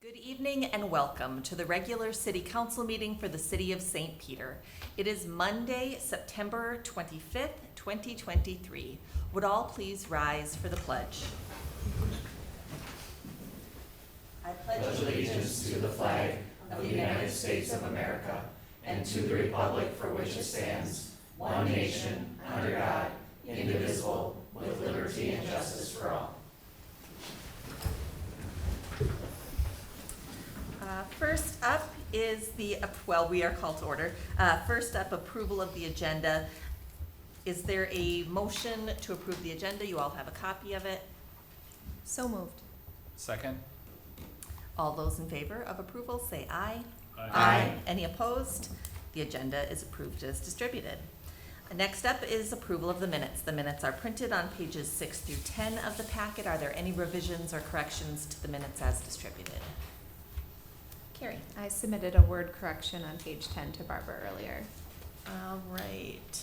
Good evening and welcome to the regular City Council meeting for the City of St. Peter. It is Monday, September 25th, 2023. Would all please rise for the pledge? I Pledge allegiance to the flag of the United States of America and to the republic for which it stands, one nation, under God, indivisible, with liberty and justice for all. First up is we are called to order. First up, approval of the agenda. Is there a motion to approve the agenda? You all have a copy of it. So moved. Second. All those in favor of approval say aye. Aye. Any opposed? The agenda is approved as distributed. Next up is approval of the minutes. The minutes are printed on pages 6 through 10 of the packet. Are there any revisions or corrections to the minutes as distributed? Carrie. I submitted a word correction on page 10 to Barbara earlier. All right.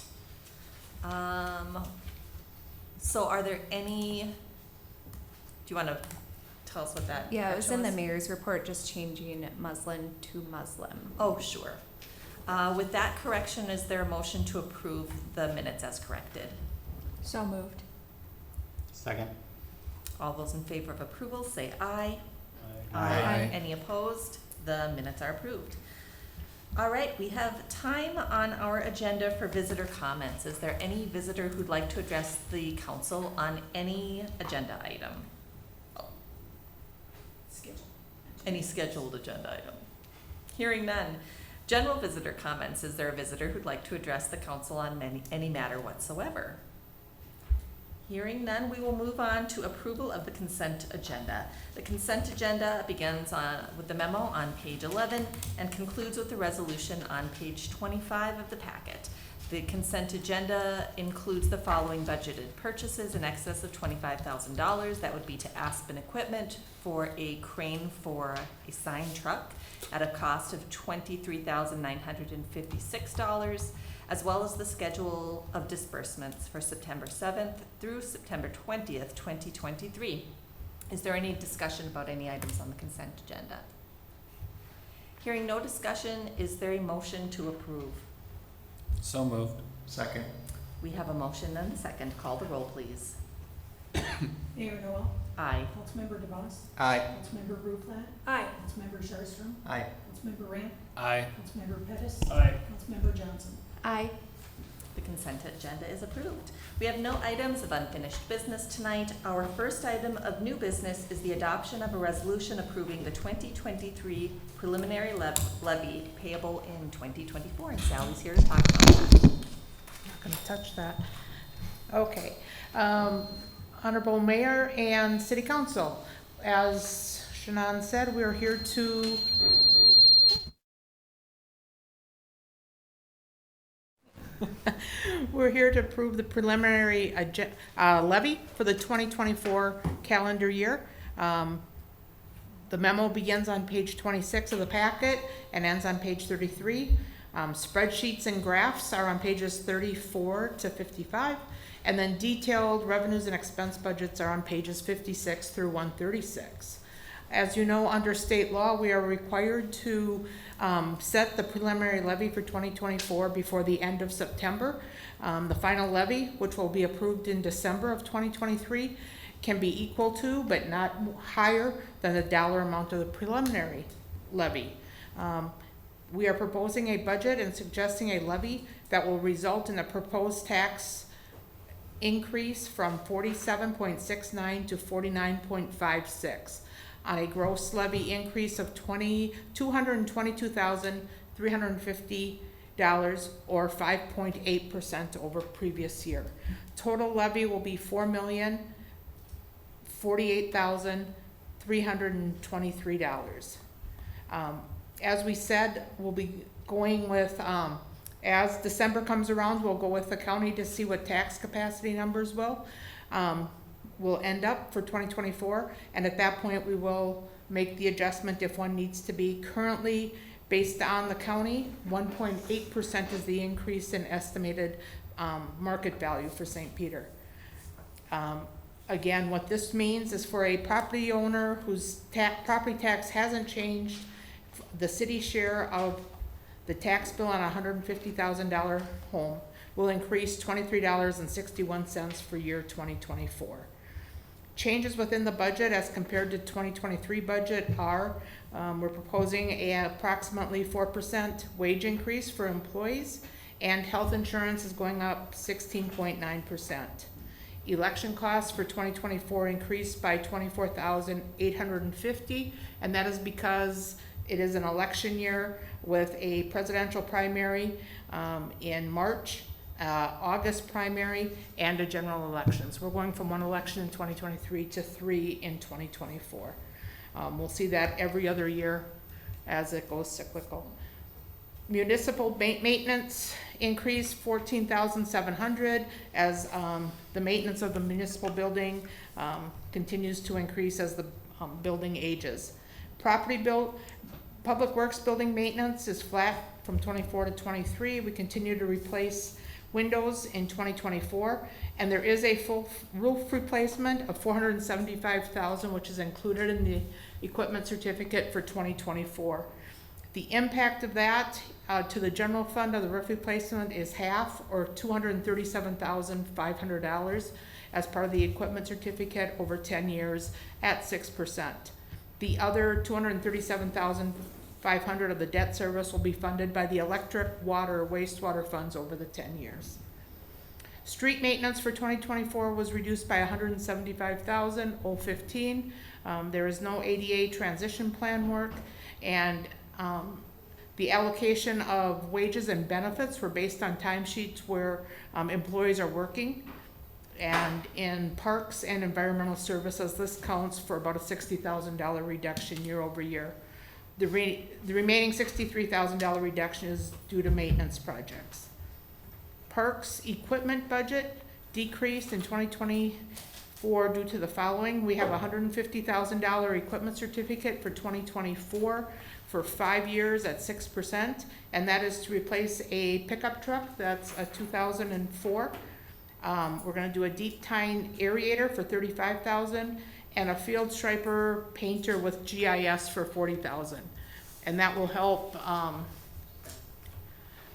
So are there any, do you want to tell us what that Yeah, it was in the correction mayor's report, just changing muslin to Muslim. Oh, sure. With that correction, is there a motion to approve the minutes as corrected? So moved. Second. All those in favor of approval say aye. Aye. Any opposed? The minutes are approved. All right, we have time on our agenda for visitor comments. Is there any visitor who'd like to address the council on any agenda item? Any scheduled agenda item? Hearing none. General visitor comments. Is there a visitor who'd like to address the council on any matter whatsoever? Hearing none, we will move on to approval of the consent agenda. The consent agenda begins with the memo on page 11 and concludes with the resolution on page 25 of the packet. The consent agenda includes the following budgeted purchases in excess of $25,000. That would be to Aspen Equipment for a crane for a sign truck at a cost of $23,956, as well as the schedule of disbursements for September 7th through September 20th, 2023. Is there any discussion about any items on the consent agenda? Hearing no discussion, is there a motion to approve? So moved. Second. We have a motion and a second. Call the roll, please. Mayor Noel, Aye. Councilmember DeVos, Aye. Councilmember Ruflat, Aye. Councilmember Sharstrom, Aye. Councilmember Ramp, Aye. Councilmember Pettis, Aye. Councilmember Johnson. Aye. The consent agenda is approved. We have no items of unfinished business tonight. Our first item of new business is the adoption of a resolution approving the 2023 preliminary levy payable in 2024. And Sally's here to talk about that. Not gonna touch that. Okay. Honorable Mayor and City Council, as Shannon said, we're here to approve the preliminary levy for the 2024 calendar year. The memo begins on page 26 of the packet and ends on page 33. Spreadsheets and graphs are on pages 34 to 55, and then detailed revenues and expense budgets are on pages 56 through 136. As you know, under state law, we are required to set the preliminary levy for 2024 before the end of September. The final levy, which will be approved in December of 2023, can be equal to but not higher than the dollar amount of the preliminary levy. We are proposing a budget and suggesting a levy that will result in a proposed tax increase from 47.69 to 49.56 on a gross levy increase of $222,350 or 5.8% over previous year. Total levy will be $4,048,323. As we said, we'll be going with, as December comes around, we'll go with the county to see what tax capacity numbers will end up for 2024, and at that point we will make the adjustment if one needs to be. Currently, based on the county, 1.8% is the increase in estimated market value for St. Peter. Again, what this means is for a property owner whose property tax hasn't changed, the city share of the tax bill on a $150,000 home will increase $23.61 for year 2024. Changes within the budget as compared to 2023 budget are, we're proposing a approximately 4% wage increase for employees, and health insurance is going up 16.9%. Election costs for 2024 increased by $24,850, and that is because it is an election year with a presidential primary in March, August primary, and a general election. So we're going from one election in 2023 to 3 in 2024. We'll see that every other year as it goes cyclical. Municipal maintenance increased $14,700 as the maintenance of the municipal building continues to increase as the building ages. Public Works building maintenance is flat from 24 to 23. We continue to replace windows in 2024, and there is a full roof replacement of $475,000, which is included in the equipment certificate for 2024. The impact of that to the general fund of the roof replacement is half, or $237,500 as part of the equipment certificate over 10 years at 6%. The other $237,500 of the debt service will be funded by the electric, water, wastewater funds over the 10 years. Street maintenance for 2024 was reduced by $175,015. There is no ADA transition plan work, and the allocation of wages and benefits were based on timesheets where employees are working. And in parks and environmental services, this counts for about a $60,000 reduction year over year. The remaining $63,000 reduction is due to maintenance projects. Parks equipment budget decreased in 2024 due to the following. We have a $150,000 equipment certificate for 2024 for 5 years at 6%, and that is to replace a pickup truck that's a 2004. We're gonna do a deep tine aerator for $35,000 and a field striper painter with GIS for $40,000. And that will help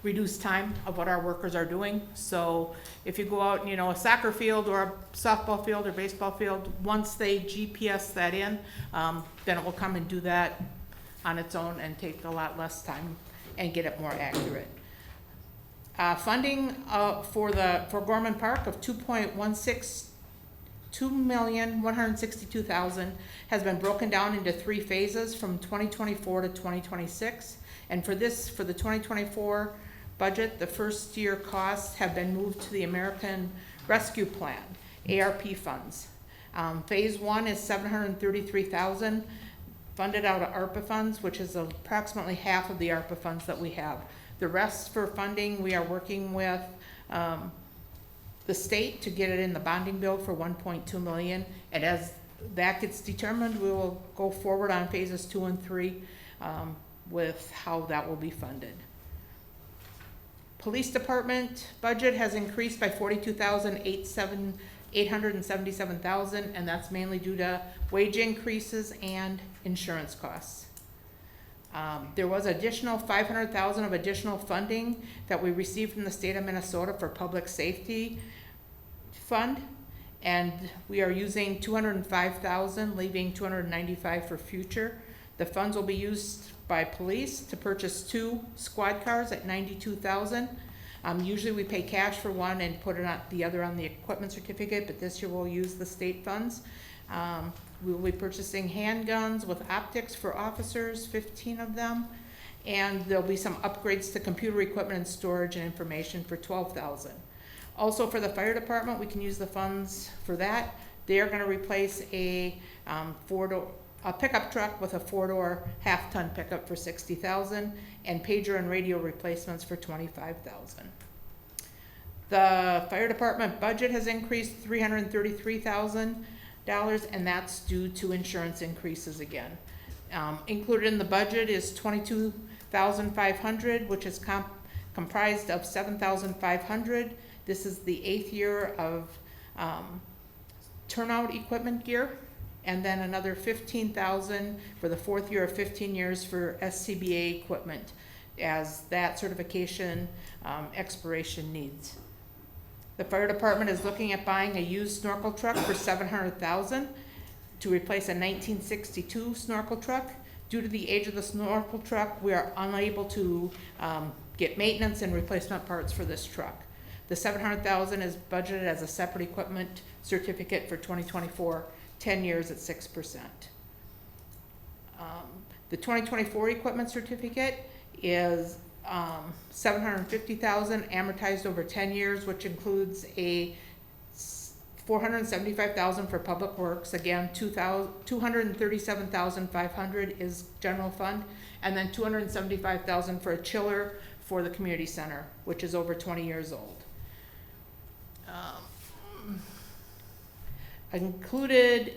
reduce time of what our workers are doing. So if you go out and, a soccer field or a softball field or baseball field, once they GPS that in, then it will come and do that on its own and take a lot less time and get it more accurate. Funding for Gorman Park of $2,162,000 has been broken down into 3 phases from 2024 to 2026. And for the 2024 budget, the first year costs have been moved to the American Rescue Plan, ARP funds. Phase 1 is $733,000 funded out of ARPA funds, which is approximately half of the ARPA funds that we have. The rest for funding, we are working with the state to get it in the bonding bill for $1.2 million. And as that gets determined, we will go forward on phases 2 and 3 with how that will be funded. Police department budget has increased by $42,877,000, and that's mainly due to wage increases and insurance costs. There was additional $500,000 of additional funding that we received from the state of Minnesota for public safety fund, and we are using $205,000, leaving $295,000 for future. The funds will be used by police to purchase 2 squad cars at $92,000. Usually we pay cash for one and put it on the other on the equipment certificate, but this year we'll use the state funds. We will be purchasing handguns with optics for officers, 15 of them, and there'll be some upgrades to computer equipment and storage and information for $12,000. Also for the fire department, we can use the funds for that. They are going to replace a pickup truck with a 4-door half-ton pickup for $60,000, and pager and radio replacements for $25,000. The fire department budget has increased $333,000, and that's due to insurance increases again. Included in the budget is $22,500, which is comprised of $7,500. This is the 8th year of turnout equipment gear, and then another $15,000 for the fourth year of 15 years for SCBA equipment, as that certification expiration needs. The fire department is looking at buying a used snorkel truck for $700,000 to replace a 1962 snorkel truck. Due to the age of the snorkel truck, we are unable to get maintenance and replacement parts for this truck. The $700,000 is budgeted as a separate equipment certificate for 2024, 10 years at 6%. The 2024 equipment certificate is $750,000 amortized over 10 years, which includes a $475,000 for public works. Again, $237,500 is general fund, and then $275,000 for a chiller for the community center, which is over 20 years old. Included,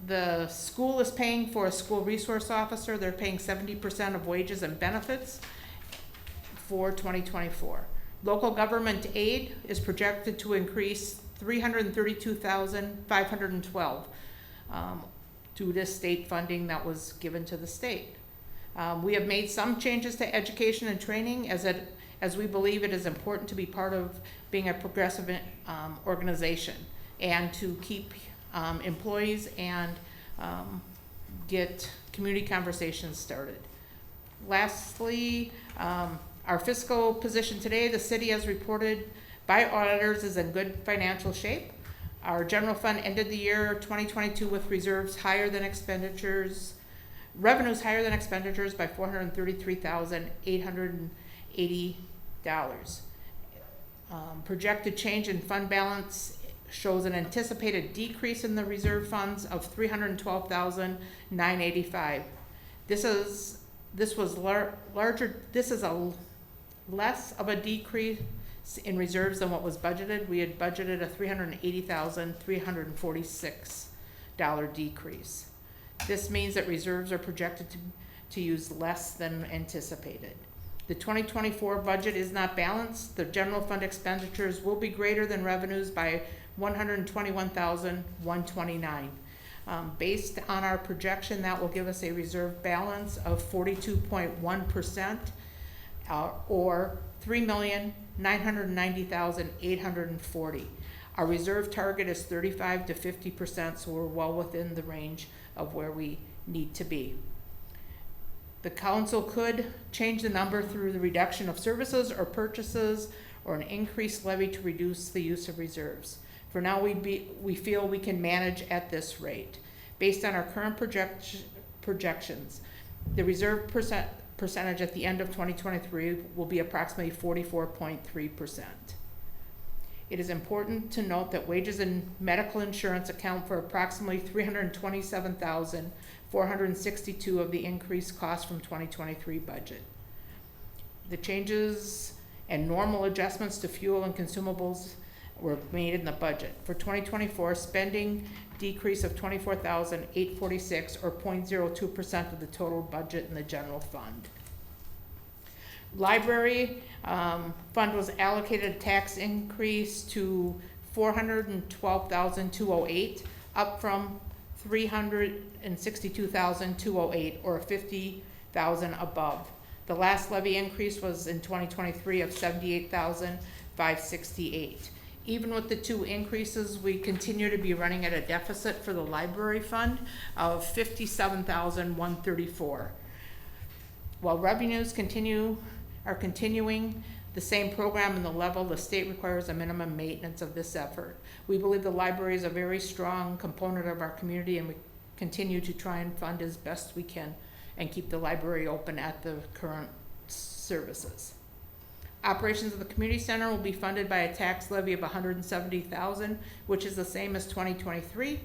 the school is paying for a school resource officer. They're paying 70% of wages and benefits for 2024. Local government aid is projected to increase $332,512 due to state funding that was given to the state. We have made some changes to education and training as we believe it is important to be part of being a progressive organization and to keep employees and get community conversations started. Lastly, our fiscal position today, the city as reported by auditors is in good financial shape. Our general fund ended the year 2022 with reserves higher than expenditures, revenues higher than expenditures by $433,880. Projected change in fund balance shows an anticipated decrease in the reserve funds of $312,985. This is less of a decrease in reserves than what was budgeted. We had budgeted a $380,346 decrease. This means that reserves are projected to use less than anticipated. The 2024 budget is not balanced. The general fund expenditures will be greater than revenues by $121,129. Based on our projection, that will give us a reserve balance of 42.1%, or $3,990,840. Our reserve target is 35 to 50%, so we're well within the range of where we need to be. The council could change the number through the reduction of services or purchases or an increased levy to reduce the use of reserves. For now, we feel we can manage at this rate. Based on our current projections, the reserve percentage at the end of 2023 will be approximately 44.3%. It is important to note that wages and medical insurance account for approximately $327,462 of the increased cost from 2023 budget. The changes and normal adjustments to fuel and consumables were made in the budget. For 2024, spending decrease of $24,846 or 0.02% of the total budget in the general fund. Library fund was allocated a tax increase to $412,208, up from $362,208, or $50,000 above. The last levy increase was in 2023 of $78,568. Even with the two increases, we continue to be running at a deficit for the library fund of $57,134. While revenues are continuing the same program and the level, the state requires a minimum maintenance of this effort. We believe the library is a very strong component of our community, and we continue to try and fund as best we can and keep the library open at the current services. Operations of the community center will be funded by a tax levy of $170,000, which is the same as 2023.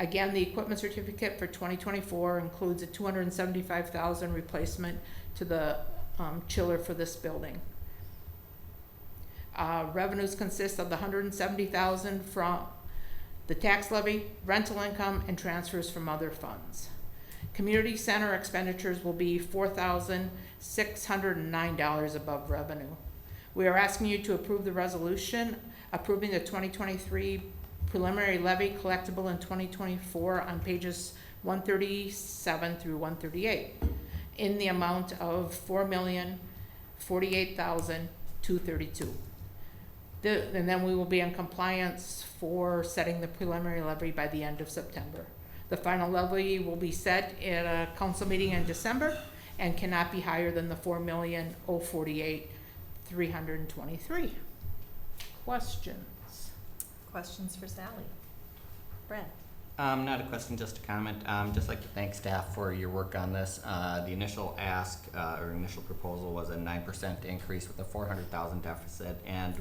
Again, the equipment certificate for 2024 includes a $275,000 replacement to the chiller for this building. Revenues consist of the $170,000 from the tax levy, rental income, and transfers from other funds. Community center expenditures will be $4,609 above revenue. We are asking you to approve the resolution approving the 2023 preliminary levy collectible in 2024 on pages 137 through 138 in the amount of $4,048,232. And then we will be in compliance for setting the preliminary levy by the end of September. The final levy will be set at a council meeting in December and cannot be higher than the $4,048,323. Questions? Questions for Sally? Brad? Not a question, just a comment. Just like to thank staff for your work on this. The initial ask, or initial proposal was a 9% increase with a $400,000 deficit, and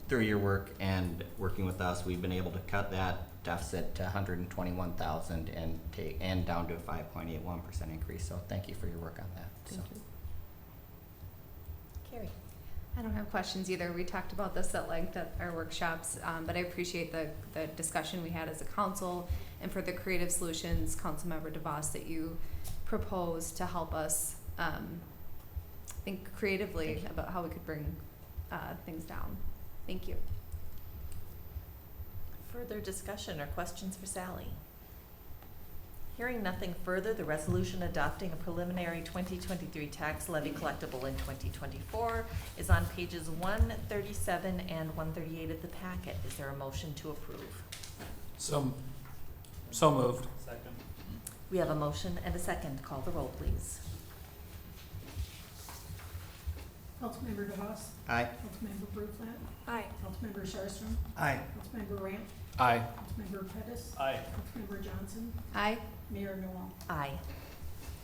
through your work and working with us, we've been able to cut that deficit to $121,000 and down to a 5.81% increase. So thank you for your work on that. Thank you. Carrie? I don't have questions either. We talked about this at length at our workshops, but I appreciate the discussion we had as a council and for the creative solutions, Councilmember DeVos, that you proposed to help us think creatively about how we could bring things down. Thank you. Further discussion or questions for Sally? Hearing nothing further, the resolution adopting a preliminary 2023 tax levy collectible in 2024 is on pages 137 and 138 of the packet. Is there a motion to approve? So moved. Second. We have a motion and a second. Call the roll, please. Councilmember DeVos. Aye. Councilmember Bruflat. Aye. Councilmember Sharpstrom. Aye. Councilmember Ramp. Aye. Councilmember Pettis. Aye. Councilmember Johnson. Aye. Mayor Noel. Aye.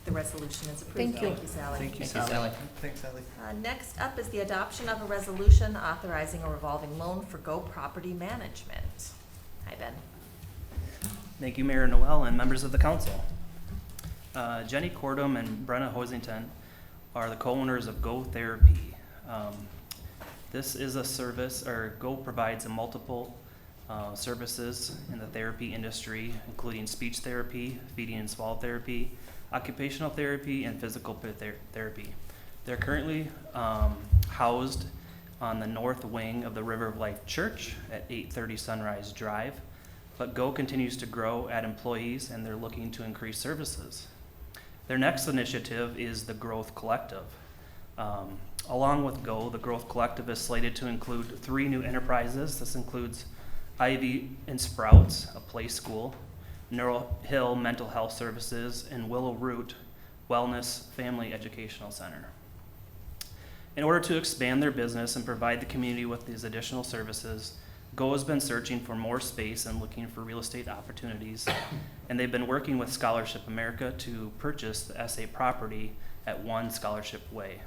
The resolution is approved. Thank you. Thank you, Sally. Thank you, Sally. Thanks, Sally. Next up is the adoption of a resolution authorizing a revolving loan for Go Property Management. Hi, Ben. Thank you, Mayor Noel and members of the council. Jenny Cordum and Brenna Hosington are the co-owners of Go Therapy. This is a service, or Go provides a multiple services in the therapy industry, including speech therapy, feeding and swallow therapy, occupational therapy, and physical therapy. They're currently housed on the north wing of the River of Life Church at 830 Sunrise Drive. But Go continues to grow, add employees, and they're looking to increase services. Their next initiative is the Growth Collective. Along with Go, the Growth Collective is slated to include 3 new enterprises. This includes Ivy and Sprouts, a play school, Neural Hill Mental Health Services, and Willow Root Wellness Family Educational Center. In order to expand their business and provide the community with these additional services, Go has been searching for more space and looking for real estate opportunities, and they've been working with Scholarship America to purchase the SA property at 1 Scholarship Way.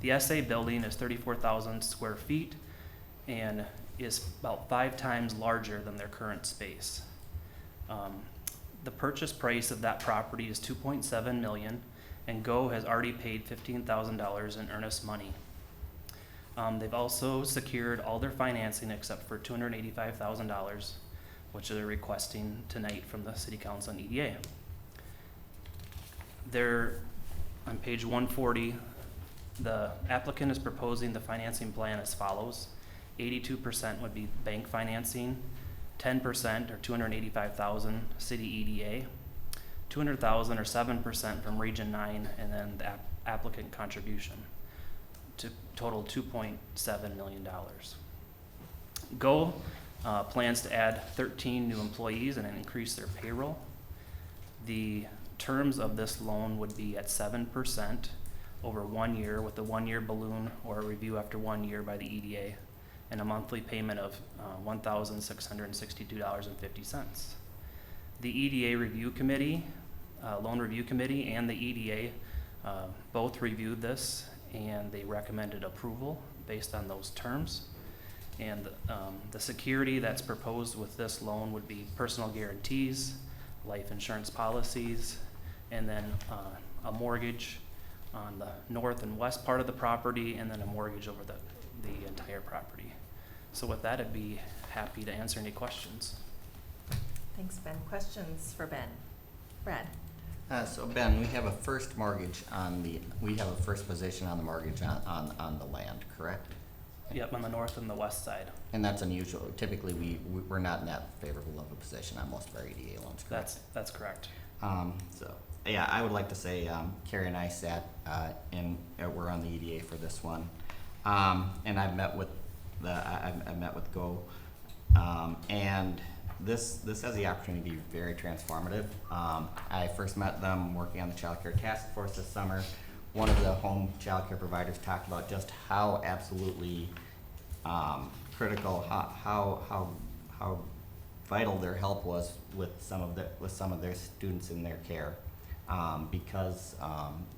The SA building is 34,000 square feet and is about 5 times larger than their current space. The purchase price of that property is $2.7 million, and Go has already paid $15,000 in earnest money. They've also secured all their financing except for $285,000, which they're requesting tonight from the City Council and EDA. They're on page 140. The applicant is proposing the financing plan as follows. 82% would be bank financing, 10% or $285,000 city EDA, $200,000 or 7% from Region 9, and then the applicant contribution to total $2.7 million. Go plans to add 13 new employees and increase their payroll. The terms of this loan would be at 7% over 1 year with a 1-year balloon or a review after 1 year by the EDA, and a monthly payment of $1,662.50. The EDA review committee, loan review committee, and the EDA both reviewed this, and they recommended approval based on those terms. And the security that's proposed with this loan would be personal guarantees, life insurance policies, and then a mortgage on the north and west part of the property, and then a mortgage over the entire property. So with that, I'd be happy to answer any questions. Thanks, Ben. Questions for Ben? Brad? So Ben, we have a first mortgage on the, we have a first position on the mortgage on the land, correct? Yep, on the north and the west side. And that's unusual. Typically, we're not in that favorable of a position on most of our EDA loans, correct? That's correct. So, yeah, I would like to say, Carrie and I sat, we're on the EDA for this one. And I've met with I've met with Go. And this has the opportunity to be very transformative. I first met them working on the Child Care Task Force this summer. One of the home child care providers talked about just how absolutely critical, how vital their help was with some of their students in their care, because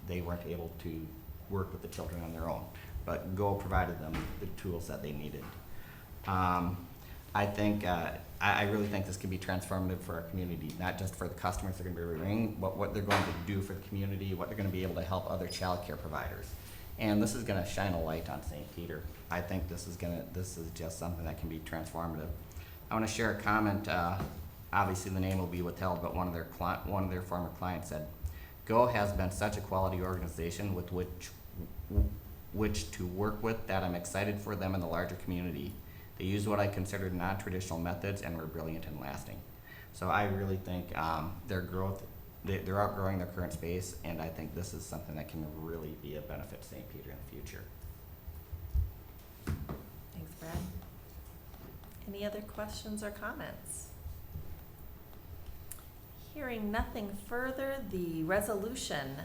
they weren't able to work with the children on their own. But Go provided them the tools that they needed. I think I really think this can be transformative for our community, not just for the customers they're going to be bringing, but what they're going to do for the community, what they're going to be able to help other child care providers. And this is going to shine a light on St. Peter. I think this is just something that can be transformative. I want to share a comment. Obviously, the name will be withheld, but one of their former clients said, "Go has been such a quality organization with which to work with that I'm excited for them in the larger community. They use what I considered non-traditional methods and were brilliant and lasting." So I really think their growth, they're outgrowing their current space, and I think this is something that can really be a benefit to St. Peter in the future. Thanks, Brad. Any other questions or comments? Hearing nothing further, the resolution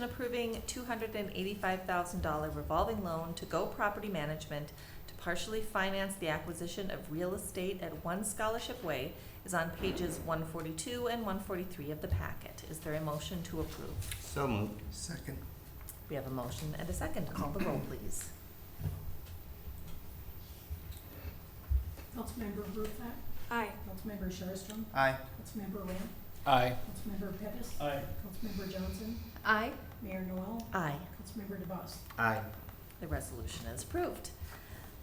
approving $285,000 revolving loan to Go Property Management to partially finance the acquisition of real estate at One Scholarship Way is on pages 142 and 143 of the packet. Is there a motion to approve? So moved. Second. We have a motion and a second. Call the roll, please. Councilmember Ruffett. Aye. Councilmember Sherstrom. Aye. Councilmember Ramp. Aye. Councilmember Pettis. Aye. Councilmember Johnson. Aye. Mayor Noel. Aye. Councilmember DeVos. Aye. The resolution is approved.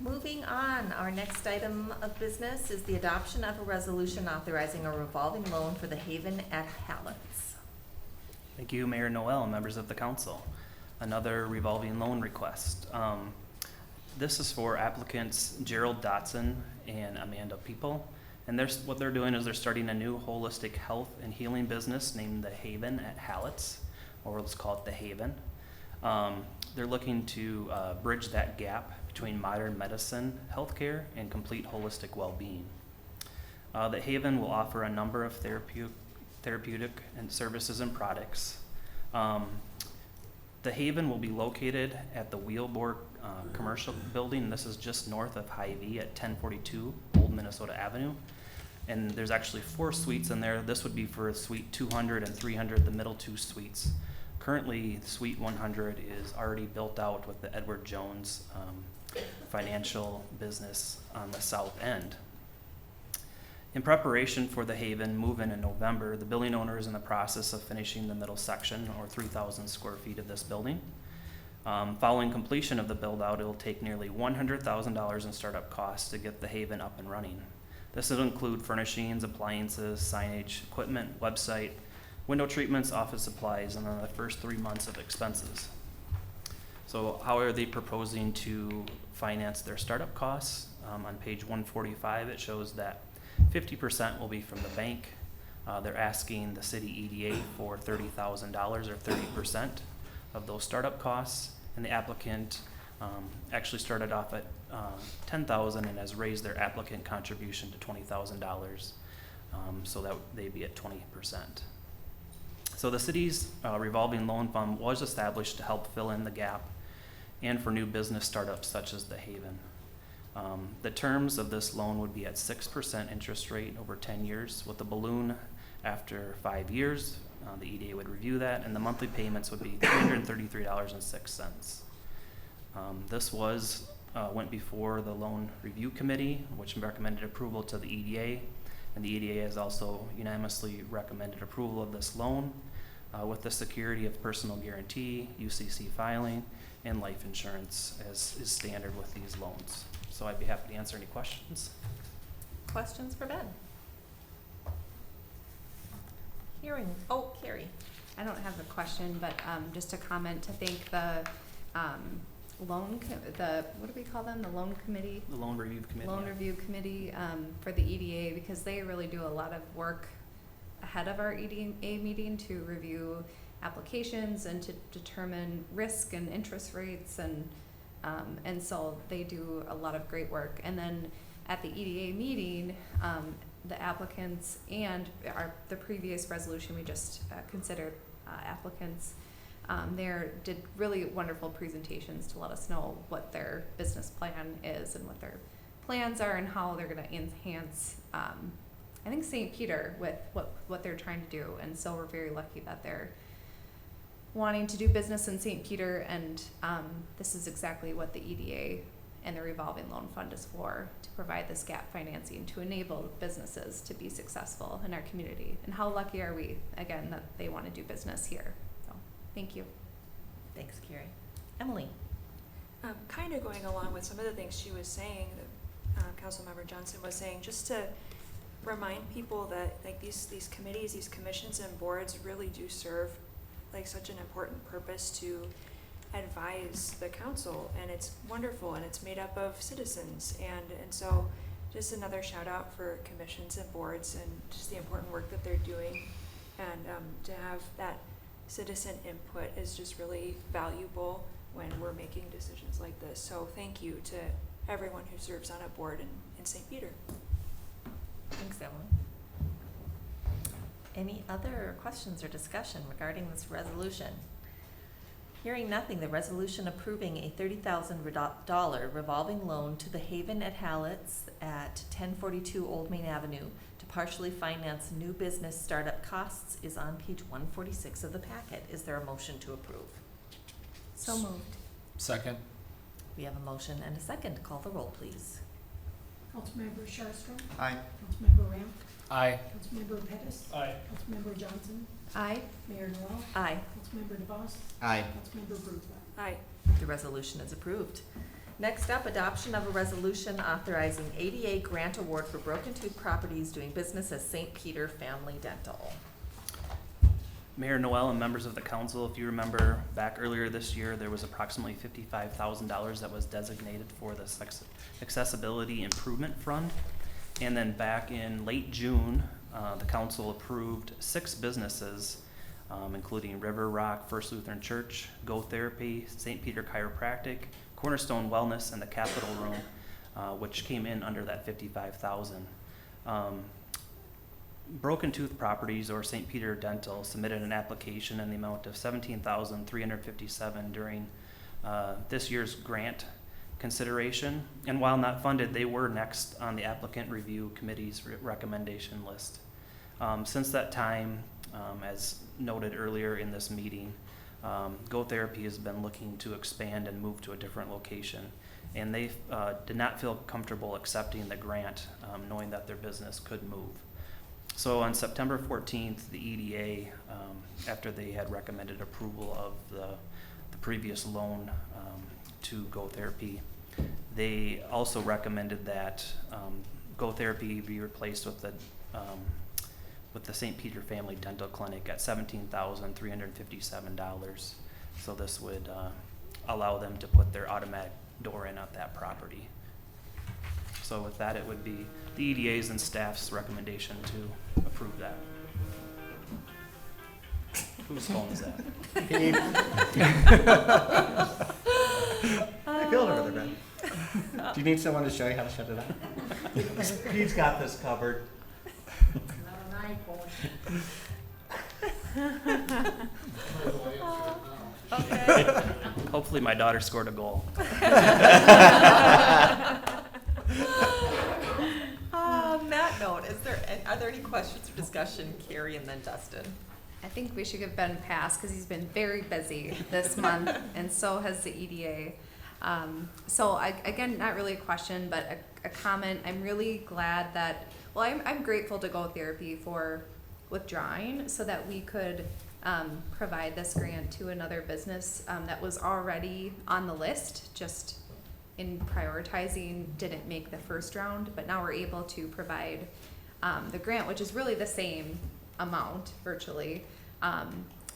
Moving on, our next item of business is the adoption of a resolution authorizing a revolving loan for the Haven at Hallett's. Thank you, Mayor Noel, and members of the council. Another revolving loan request. This is for applicants Gerald Dotson and Amanda People. And what they're doing is they're starting a new holistic health and healing business named the Haven at Hallett's, or let's call it the Haven. They're looking to bridge that gap between modern medicine, healthcare, and complete holistic well-being. The Haven will offer a number of therapeutic and services and products. The Haven will be located at the Wheelborg Commercial Building. This is just north of Hy-Vee at 1042 Old Minnesota Avenue. And there's actually 4 suites in there. This would be for Suite 200 and 300, the middle 2 suites. Currently, Suite 100 is already built out with the Edward Jones financial business on the south end. In preparation for the Haven move-in in November, the building owner is in the process of finishing the middle section, or 3,000 square feet of this building. Following completion of the build-out, it will take nearly $100,000 in startup costs to get the Haven up and running. This will include furnishings, appliances, signage, equipment, website, window treatments, office supplies, and then the first 3 months of expenses. So how are they proposing to finance their startup costs? On page 145, it shows that 50% will be from the bank. They're asking the city EDA for $30,000 or 30% of those startup costs, and the applicant actually started off at $10,000 and has raised their applicant contribution to $20,000, so that they'd be at 20%. So the city's revolving loan fund was established to help fill in the gap and for new business startups such as the Haven. The terms of this loan would be at 6% interest rate over 10 years with a balloon after 5 years. The EDA would review that, and the monthly payments would be $333.06. This went before the loan review committee, which recommended approval to the EDA, and the EDA has also unanimously recommended approval of this loan with the security of personal guarantee, UCC filing, and life insurance as is standard with these loans. So I'd be happy to answer any questions. Questions for Ben? Carrie. I don't have a question, but just a comment to thank the what do we call them? The loan committee? The loan review committee. Loan review committee, for the EDA, because they really do a lot of work ahead of our EDA meeting to review applications and to determine risk and interest rates, and so they do a lot of great work. And then at the EDA meeting, the applicants and the previous resolution we just considered, applicants, there did really wonderful presentations to let us know what their business plan is and what their plans are and how they're going to enhance, I think, St. Peter with what they're trying to do. And so we're very lucky that they're wanting to do business in St. Peter, and this is exactly what the EDA and the revolving loan fund is for, to provide this gap financing to enable businesses to be successful in our community. And how lucky are we, again, that they want to do business here. So thank you. Thanks, Carrie. Emily? Kind of going along with some of the things she was saying, that Councilmember Johnson was saying, just to remind people that like these committees, these commissions and boards really do serve like such an important purpose to advise the council, and it's wonderful, and it's made up of citizens, and so just another shout out for commissions and boards and just the important work that they're doing, and to have that citizen input is just really valuable when we're making decisions like this. So thank you to everyone who serves on a board in St. Peter. Thanks, Emily. Any other questions or discussion regarding this resolution? Hearing nothing, the resolution approving a $30,000 revolving loan to the Haven at Hallett's at 1042 Old Main Avenue to partially finance new business startup costs is on page 146 of the packet. Is there a motion to approve? So moved. Second. We have a motion and a second. Call the roll, please. Councilmember Sharpstra. Aye. Councilmember Ramp. Aye. Councilmember Pettis. Aye. Councilmember Johnson. Aye. Mayor Noel. Aye. Councilmember DeVos. Aye. Councilmember Brugler. Aye. The resolution is approved. Next up, adoption of a resolution authorizing ADA grant award for Broken Tooth Properties doing business as St. Peter Family Dental. Mayor Noel and members of the council, if you remember back earlier this year, there was approximately $55,000 that was designated for the Accessibility Improvement Fund. And then back in late June, the council approved 6 businesses, including River Rock First Lutheran Church, Go Therapy, St. Peter Chiropractic, Cornerstone Wellness, and the Capitol Room, which came in under that $55,000. Broken Tooth Properties or St. Peter Dental submitted an application in the amount of $17,357 during this year's grant consideration. And while not funded, they were next on the applicant review committee's recommendation list. Since that time, as noted earlier in this meeting, Go Therapy has been looking to expand and move to a different location. And they did not feel comfortable accepting the grant, knowing that their business could move. So on September 14th, the EDA, after they had recommended approval of the previous loan to Go Therapy, they also recommended that Go Therapy be replaced with the St. Peter Family Dental Clinic at $17,357. So this would allow them to put their automatic door in at that property. So with that, it would be the EDA's and staff's recommendation to approve that. Whose phone is that? Pete. I feel it over there, Ben. Do you need someone to show you how to shut it off? Pete's got this covered. Not an iPhone. Okay. Hopefully my daughter scored a goal. On that note, are there any questions or discussion, Carrie and then Dustin? I think we should give Ben a pass because he's been very busy this month, and so has the EDA. Again, not really a question, but a comment. I'm really glad that, I'm grateful to Go Therapy for withdrawing so that we could provide this grant to another business that was already on the list, just in prioritizing didn't make the first round, but now we're able to provide the grant, which is really the same amount virtually,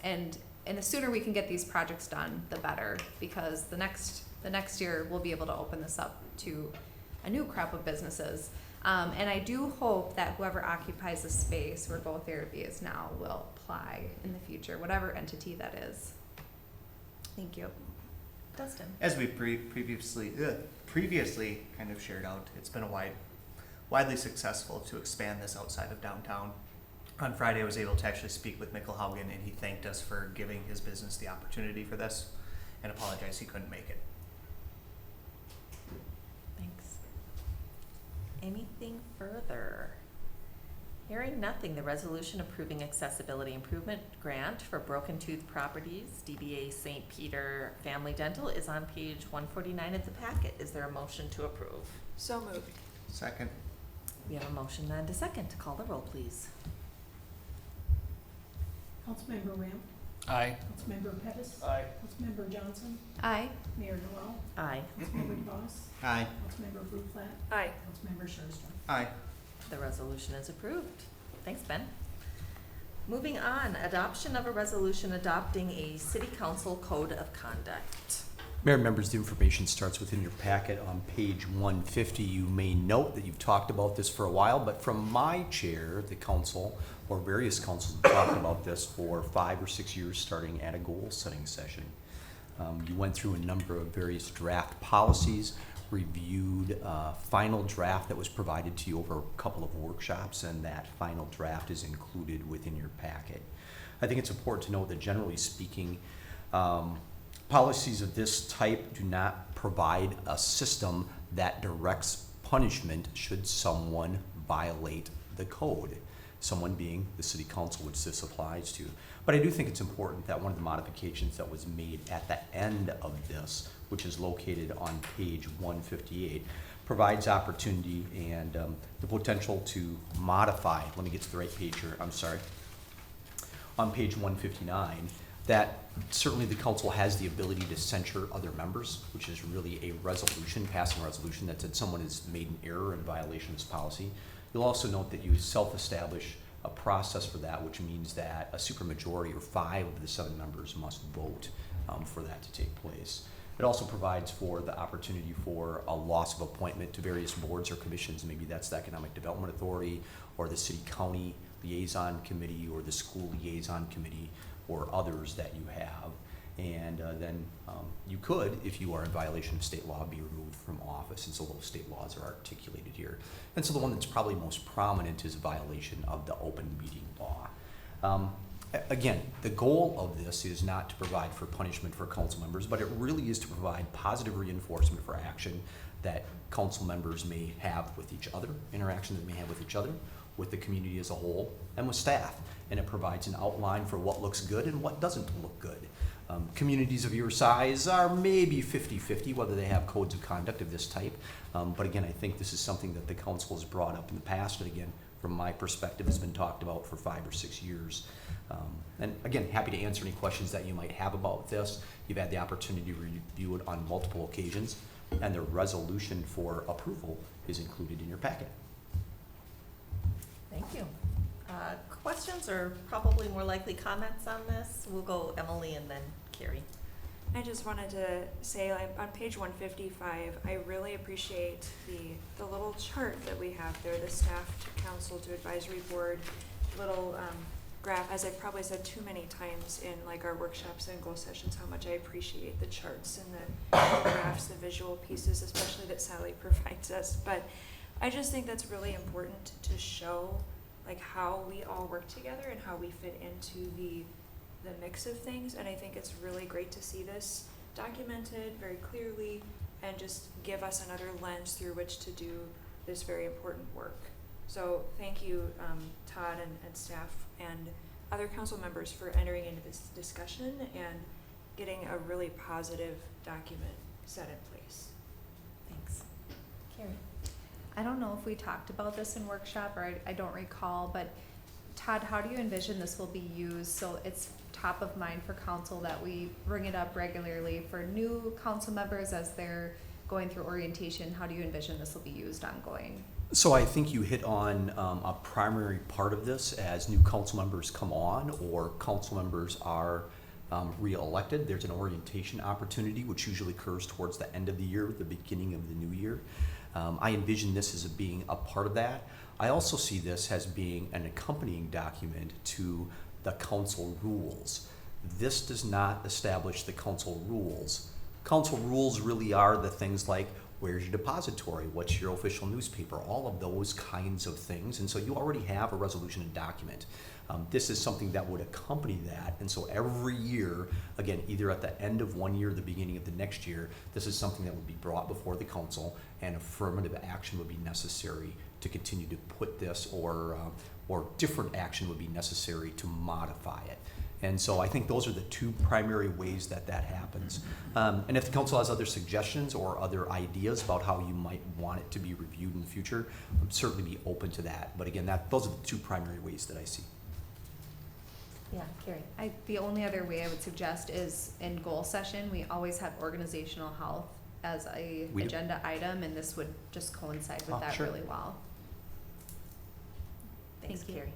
and the sooner we can get these projects done, the better, because the next the next year, we'll be able to open this up to a new crop of businesses. And I do hope that whoever occupies the space where Go Therapy is now will apply in the future, whatever entity that is. Thank you. Dustin? As we previously kind of shared out, it's been widely successful to expand this outside of downtown. On Friday, I was able to actually speak with Mikkel Haugen, and he thanked us for giving his business the opportunity for this, and apologized he couldn't make it. Thanks. Anything further? Hearing nothing, the resolution approving accessibility improvement grant for Broken Tooth Properties, DBA St. Peter Family Dental, is on page 149 of the packet. Is there a motion to approve? So moved. Second. We have a motion and a second. To call the roll, please. Councilmember Ram, Aye. Councilmember Pettis, Aye. Councilmember Johnson, Aye. Mayor Noel, Aye. Councilmember DeVos, Aye. Councilmember Bruflat, Aye. Councilmember Sherrod. Aye. The resolution is approved. Thanks, Ben. Moving on, adoption of a resolution adopting a city council code of conduct. Mayor and members, the information starts within your packet on page 150. You may note that you've talked about this for a while, but from my chair, the council, or various councils have talked about this for 5 or 6 years, starting at a goal-setting session. You went through a number of various draft policies, reviewed a final draft that was provided to you over a couple of workshops, and that final draft is included within your packet. I think it's important to note that generally speaking, policies of this type do not provide a system that directs punishment should someone violate the code, someone being the city council, which this applies to. But I do think it's important that one of the modifications that was made at the end of this, which is located on page 158, provides opportunity and the potential to modify, let me get to the right page here, I'm sorry, on page 159, that certainly the council has the ability to censure other members, which is really a resolution, passing a resolution that said someone has made an error in violation of this policy. You'll also note that you self-establish a process for that, which means that a supermajority or 5 of the 7 members must vote for that to take place. It also provides for the opportunity for a loss of appointment to various boards or commissions. Maybe that's the Economic Development Authority or the City County Liaison Committee or the School Liaison Committee or others that you have. And then you could, if you are in violation of state law, be removed from office. And so those state laws are articulated here. And so the one that's probably most prominent is a violation of the open meeting law. Again, the goal of this is not to provide for punishment for council members, but it really is to provide positive reinforcement for action that council members may have with each other, interaction that they may have with each other, with the community as a whole, and with staff. And it provides an outline for what looks good and what doesn't look good. Communities of your size are maybe 50-50 whether they have codes of conduct of this type. But again, I think this is something that the council has brought up in the past, and again, from my perspective, has been talked about for 5 or 6 years. And again, happy to answer any questions that you might have about this. You've had the opportunity to review it on multiple occasions, and the resolution for approval is included in your packet. Thank you. Questions or probably more likely comments on this? We'll go Emily and then Carrie. I just wanted to say, on page 155, I really appreciate the little chart that we have there, the staff to council to advisory board, little graph, as I've probably said too many times in like our workshops and goal sessions, how much I appreciate the charts and the graphs, the visual pieces, especially that Sally provides us. But I just think that's really important to show like how we all work together and how we fit into the mix of things. And I think it's really great to see this documented very clearly and just give us another lens through which to do this very important work. So thank you, Todd and staff and other council members for entering into this discussion and getting a really positive document set in place. Thanks. Carrie? I don't know if we talked about this in workshop, or I don't recall, but Todd, how do you envision this will be used? So it's top of mind for council that we bring it up regularly for new council members as they're going through orientation. How do you envision this will be used ongoing? So I think you hit on a primary part of this as new council members come on or council members are re-elected. There's an orientation opportunity, which usually occurs towards the end of the year, the beginning of the new year. I envision this as being a part of that. I also see this as being an accompanying document to the council rules. This does not establish the council rules. Council rules really are the things like, where's your depository? What's your official newspaper? All of those kinds of things. And so you already have a resolution and document. This is something that would accompany that. And so every year, again, either at the end of one year or the beginning of the next year, this is something that would be brought before the council, and affirmative action would be necessary to continue to put this, or different action would be necessary to modify it. And so I think those are the two primary ways that that happens. And if the council has other suggestions or other ideas about how you might want it to be reviewed in the future, I'd certainly be open to that. But again, those are the two primary ways that I see. Yeah, Carrie. The only other way I would suggest is in goal session, we always have organizational health as a We do. agenda item, and this would just coincide with Oh, that sure. really well. Thanks, Thank you. Carrie.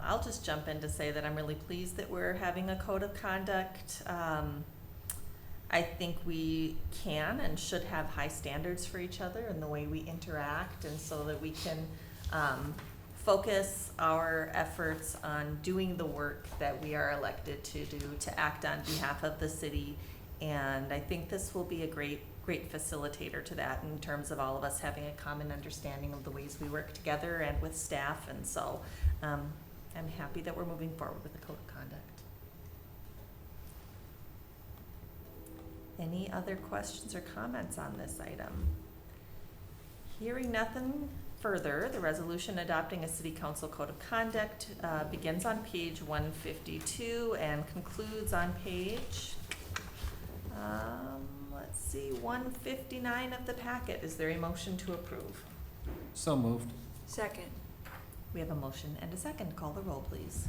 I'll just jump in to say that I'm really pleased that we're having a code of conduct. I think we can and should have high standards for each other in the way we interact, and so that we can focus our efforts on doing the work that we are elected to do, to act on behalf of the city. And I think this will be a great facilitator to that, in terms of all of us having a common understanding of the ways we work together and with staff. And so I'm happy that we're moving forward with the code of conduct. Any other questions or comments on this item? Hearing nothing further, the resolution adopting a city council code of conduct begins on page 152 and concludes on page, let's see, 159 of the packet. Is there a motion to approve? So moved. Second. We have a motion and a second. Call the roll, please.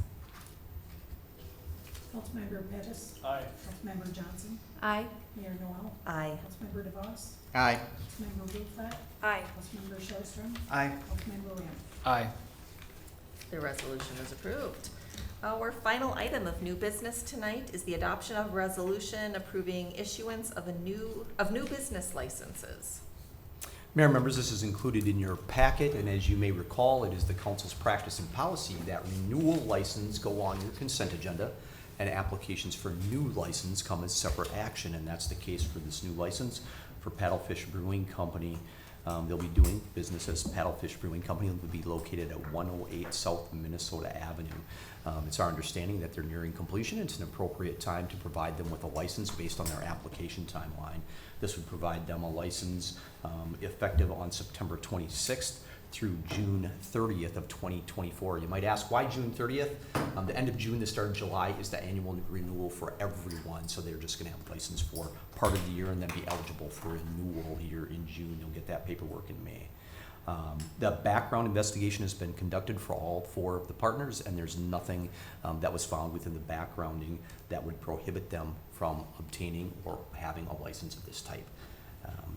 Councilmember Pettis, Aye. Councilmember Johnson, Aye. Mayor Noel, Aye. Councilmember DeVos, Aye. Councilmember Rutherford, Aye. Councilmember Shelstrom, Aye. Councilmember Lamb. Aye. The resolution is approved. Our final item of new business tonight is the adoption of a resolution approving issuance of new business licenses. Mayor, members, this is included in your packet, and as you may recall, it is the council's practice and policy that renewal license go on your consent agenda, and applications for new license come as separate action, and that's the case for this new license for Paddlefish Brewing Company. They'll be doing business as Paddlefish Brewing Company. They'll be located at 108 South Minnesota Avenue. It's our understanding that they're nearing completion. It's an appropriate time to provide them with a license based on their application timeline. This would provide them a license effective on September 26th through June 30th of 2024. You might ask, why June 30th? The end of June, the start of July is the annual renewal for everyone, so they're just gonna have a license for part of the year and then be eligible for renewal here in June. You'll get that paperwork in May. The background investigation has been conducted for all 4 of the partners, and there's nothing that was found within the backgrounding that would prohibit them from obtaining or having a license of this type.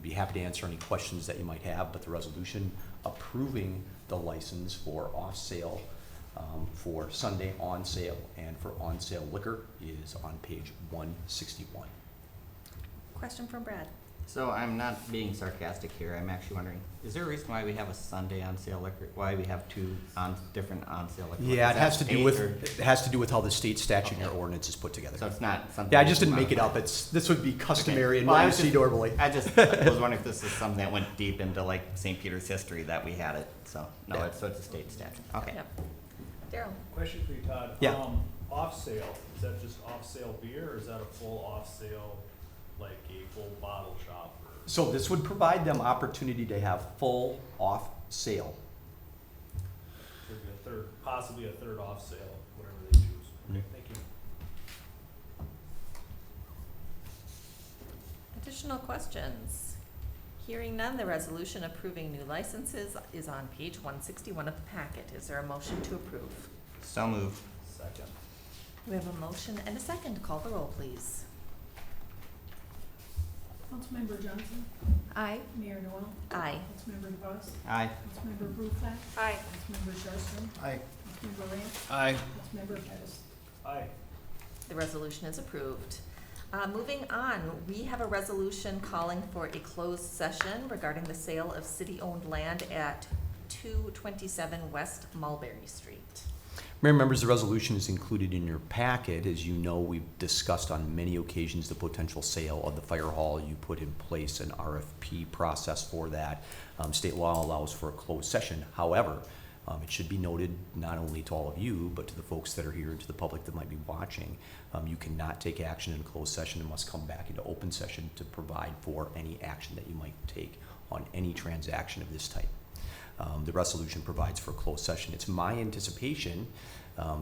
Be happy to answer any questions that you might have, but the resolution approving the license for off-sale, for Sunday on sale, and for on-sale liquor is on page 161. Question from Brad. So I'm not being sarcastic here. I'm actually wondering, is there a reason why we have a Sunday on sale liquor? Why we have 2 different on sale liquor? Yeah, Is it has that to do state with, or- it has to do with how the state statute and our ordinance is put together. So it's not something. Yeah, I we just can didn't make it up. modify. This would be customary and Well, what I you was see just- normally. I was wondering if this is something that went deep into like St. Peter's history that we had it. So no, Yeah. it's a state statute. Okay. Yep. Daryl. Question for you, Todd. Yeah. Off sale, is that just off sale beer, or is that a full off sale, like a full bottle shop? Or? So this would provide them opportunity to have full off sale. There'd be possibly a third off sale, whatever they choose. Okay, thank you. Additional questions? Hearing none, the resolution approving new licenses is on page 161 of the packet. Is there a motion to approve? So moved. Second. We have a motion and a second. Call the roll, please. Councilmember Johnson, Aye. Mayor Noel, Aye. Councilmember DeVos, Aye. Councilmember Rutherford, Aye. Councilmember Shelstrom, Aye. Councilmember Lamb, Aye. Councilmember Pettis. Aye. The resolution is approved. Moving on, we have a resolution calling for a closed session regarding the sale of city-owned land at 227 West Mulberry Street. Mayor, members, the resolution is included in your packet. As you know, we've discussed on many occasions the potential sale of the fire hall. You put in place an RFP process for that. State law allows for a closed session. However, it should be noted, not only to all of you, but to the folks that are here and to the public that might be watching, you cannot take action in closed session and must come back into open session to provide for any action that you might take on any transaction of this type. The resolution provides for a closed session. It's my anticipation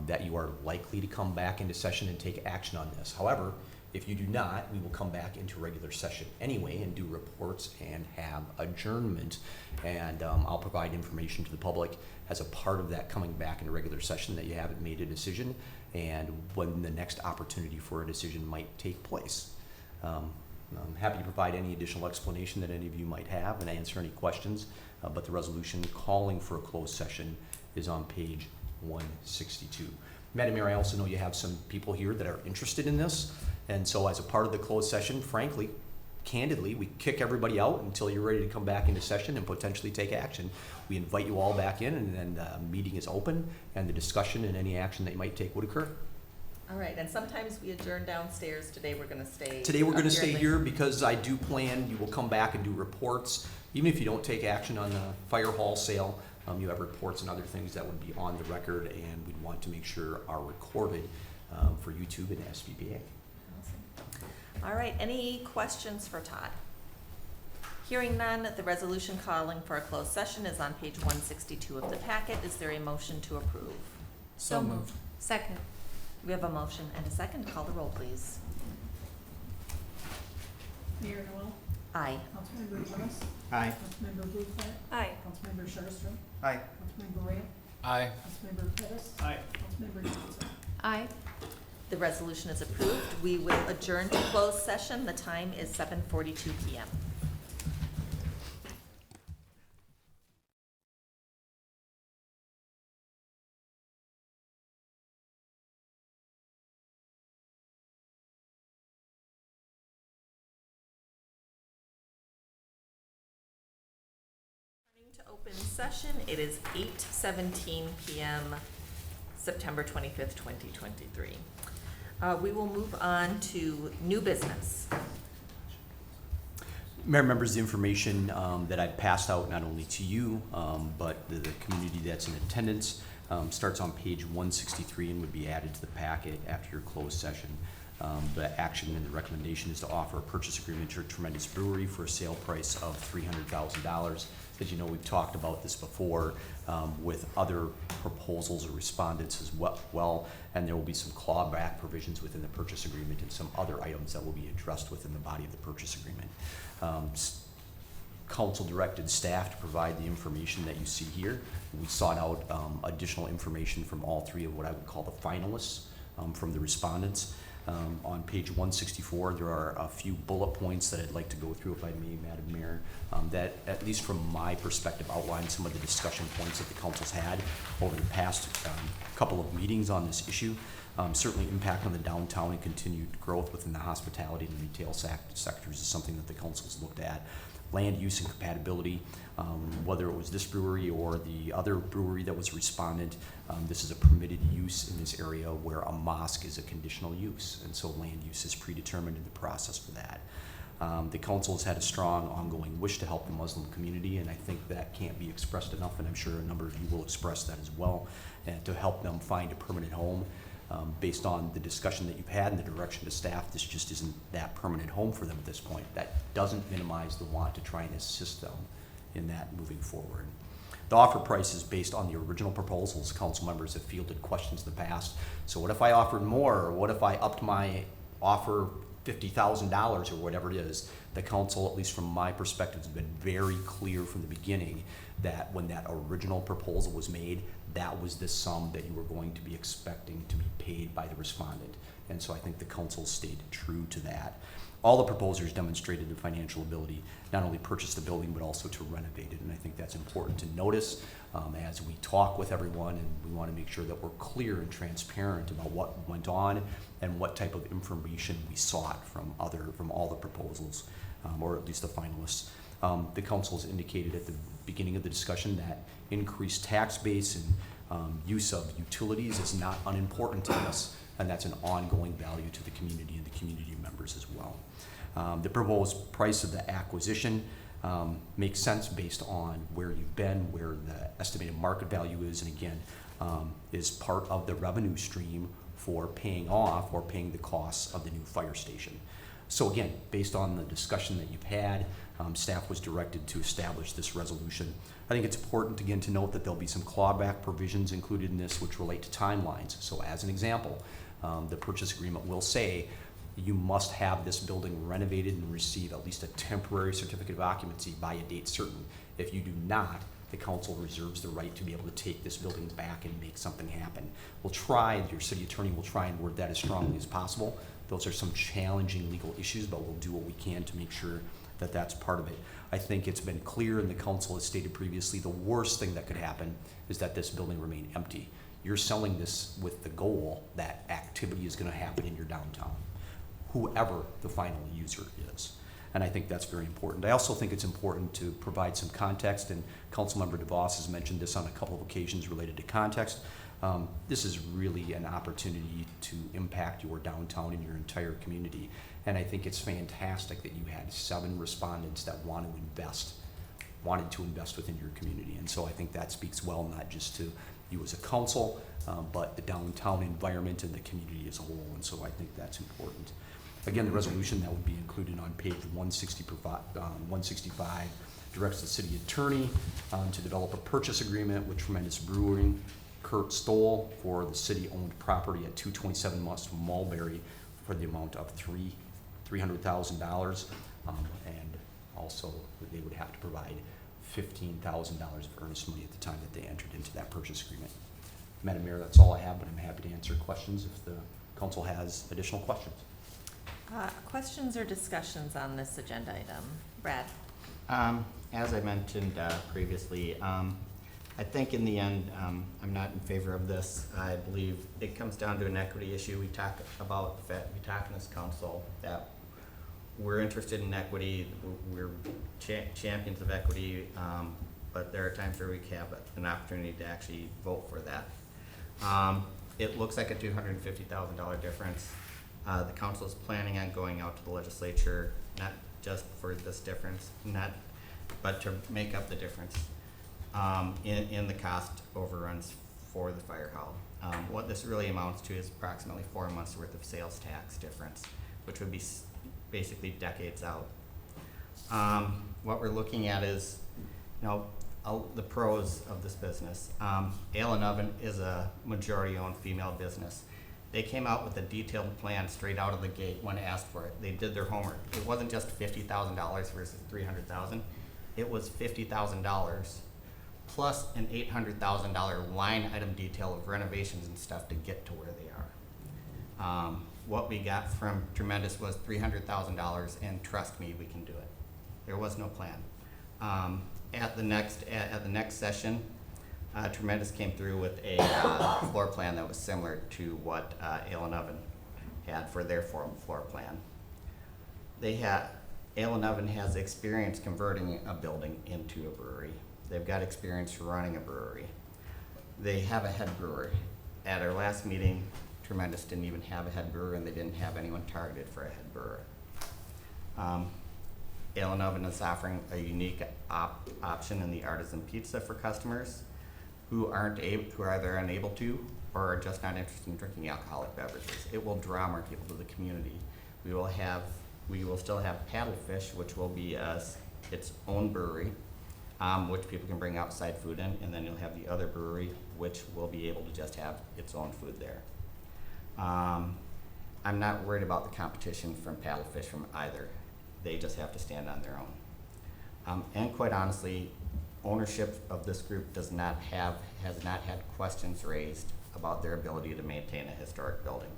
that you are likely to come back into session and take action on this. However, if you do not, we will come back into regular session anyway and do reports and have adjournment. And I'll provide information to the public as a part of that coming back into regular session that you haven't made a decision and when the next opportunity for a decision might take place. I'm happy to provide any additional explanation that any of you might have and answer any questions, but the resolution calling for a closed session is on page 162. Madam Mayor, I also know you have some people here that are interested in this, and so as a part of the closed session, frankly, candidly, we kick everybody out until you're ready to come back into session and potentially take action. We invite you all back in, and then the meeting is open, and the discussion and any action that you might take would occur. All right, and sometimes we adjourn downstairs. Today we're gonna stay. Today we're up going to here stay in the- here because I do plan you will come back and do reports. Even if you don't take action on the fire hall sale, you have reports and other things that would be on the record, and we'd want to make sure are recorded for YouTube and SBPA. Awesome. All right, any questions for Todd? Hearing none, the resolution calling for a closed session is on page 162 of the packet. Is there a motion to approve? So moved. Second. We have a motion and a second. Call the roll, please. Mayor Noel, Aye. Councilmember Thomas, Aye. Councilmember Bluefett, Aye. Councilmember Sharpström, Aye. Councilmember Ram, Aye. Councilmember Pettis, Aye. Councilmember Johnson. Aye. The resolution is approved. We will adjourn to closed session. The time is 7:42 PM. To open session, it is 8:17 PM, September 25th, 2023. We will move on to new business. Mayor, members, the information that I passed out not only to you, but the community that's in attendance starts on page 163 and would be added to the packet after your closed session. The action and the recommendation is to offer a purchase agreement to Tremendous Brewery for a sale price of $300,000. As you know, we've talked about this before with other proposals or respondents as well, and there will be some clawback provisions within the purchase agreement and some other items that will be addressed within the body of the purchase agreement. Council directed staff to provide the information that you see here. We sought out additional information from all three of what I would call the finalists from the respondents. On page 164, there are a few bullet points that I'd like to go through, if I may, Madam Mayor, that, at least from my perspective, outline some of the discussion points that the council's had over the past couple of meetings on this issue. Certainly impact on the downtown and continued growth within the hospitality and retail sectors is something that the council's looked at. Land use and compatibility, whether it was this brewery or the other brewery that was respondent, this is a permitted use in this area where a mosque is a conditional use, and so land use is predetermined in the process for that. The council has had a strong ongoing wish to help the Muslim community, and I think that can't be expressed enough, and I'm sure a number of you will express that as well, and to help them find a permanent home. Based on the discussion that you've had and the direction to staff, this just isn't that permanent home for them at this point. That doesn't minimize the want to try and assist them in that moving forward. The offer price is based on the original proposals. Council members have fielded questions in the past. So what if I offered more, or what if I upped my offer $50,000 or whatever it is, the council, at least from my perspective, has been very clear from the beginning that when that original proposal was made, that was the sum that you were going to be expecting to be paid by the respondent. And so I think the council stayed true to that. All the proposers demonstrated the financial ability, not only purchase the building, but also to renovate it. And I think that's important to notice as we talk with everyone, and we want to make sure that we're clear and transparent about what went on and what type of information we sought from all the proposals, or at least the finalists. The council has indicated at the beginning of the discussion that increased tax base and use of utilities is not unimportant to us, and that's an ongoing value to the community and the community members as well. The proposed price of the acquisition makes sense based on where you've been, where the estimated market value is, and again, is part of the revenue stream for paying off or paying the costs of the new fire station. So again, based on the discussion that you've had, staff was directed to establish this resolution. I think it's important, again, to note that there'll be some clawback provisions included in this which relate to timelines. So as an example, the purchase agreement will say you must have this building renovated and receive at least a temporary certificate of occupancy by a date certain. If you do not, the council reserves the right to be able to take this building back and make something happen. We'll try, your city attorney will try and word that as strongly as possible. Those are some challenging legal issues, but we'll do what we can to make sure that that's part of it. I think it's been clear, and the council has stated previously, the worst thing that could happen is that this building remain empty. You're selling this with the goal that activity is going to happen in your downtown, whoever the final user is. And I think that's very important. I also think it's important to provide some context, and Councilmember DeVos has mentioned this on a couple of occasions related to context. This is really an opportunity to impact your downtown and your entire community. And I think it's fantastic that you had 7 respondents that wanted to invest within your community. And so I think that speaks well, not just to you as a council, but the downtown environment and the community as a whole. And so I think that's important. Again, the resolution that would be included on page 165 directs the city attorney to develop a purchase agreement with Tremendous Brewing, Kurt Stoll, for the city-owned property at 227 West Mulberry for the amount of $300,000, and also they would have to provide $15,000 of earnest money at the time that they entered into that purchase agreement. Madam Mayor, that's all I have, but I'm happy to answer questions if the council has additional questions. Questions or discussions on this agenda item? Brad? As I mentioned previously, I think in the end, I'm not in favor of this. I believe it comes down to an equity issue. We talk in this council that we're interested in equity. We're champions of equity, but there are times where we have an opportunity to actually vote for that. It looks like a $250,000 difference. The council is planning on going out to the legislature, not just for this difference, but to make up the difference in the cost overruns for the fire hall. What this really amounts to is approximately 4 months worth of sales tax difference, which would be basically decades out. What we're looking at is, the pros of this business. Ale and Oven is a majority-owned female business. They came out with a detailed plan straight out of the gate when asked for it. They did their homework. It wasn't just $50,000 versus $300,000. It was $50,000 plus an $800,000 line item detail of renovations and stuff to get to where they are. What we got from Tremendous was $300,000, and trust me, we can do it. There was no plan. At the next session, Tremendous came through with a floor plan that was similar to what Ale and Oven had for their floor plan. Ale and Oven has experience converting a building into a brewery. They've got experience running a brewery. They have a head brewer. At our last meeting, Tremendous didn't even have a head brewer, and they didn't have anyone targeted for a head brewer. Ale and Oven is offering a unique option in the artisan pizza for customers who are either unable to or are just not interested in drinking alcoholic beverages. It will draw more people to the community. We will still have Paddlefish, which will be its own brewery, which people can bring outside food in, and then you'll have the other brewery, which will be able to just have its own food there. I'm not worried about the competition from Paddlefish from either. They just have to stand on their own. And quite honestly, ownership of this group has not had questions raised about their ability to maintain a historic building.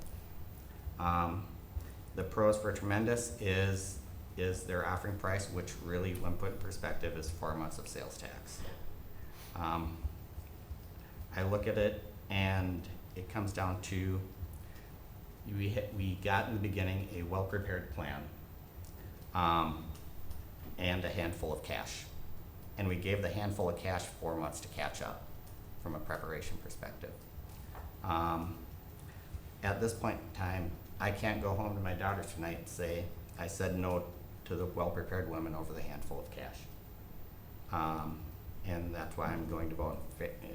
The pros for Tremendous is their offering price, which really, when put in perspective, is 4 months of sales tax. I look at it and it comes down to we got in the beginning a well-prepared plan and a handful of cash. And we gave the handful of cash 4 months to catch up from a preparation perspective. At this point in time, I can't go home to my daughters tonight and say, I said no to the well-prepared women over the handful of cash. And that's why I'm going to vote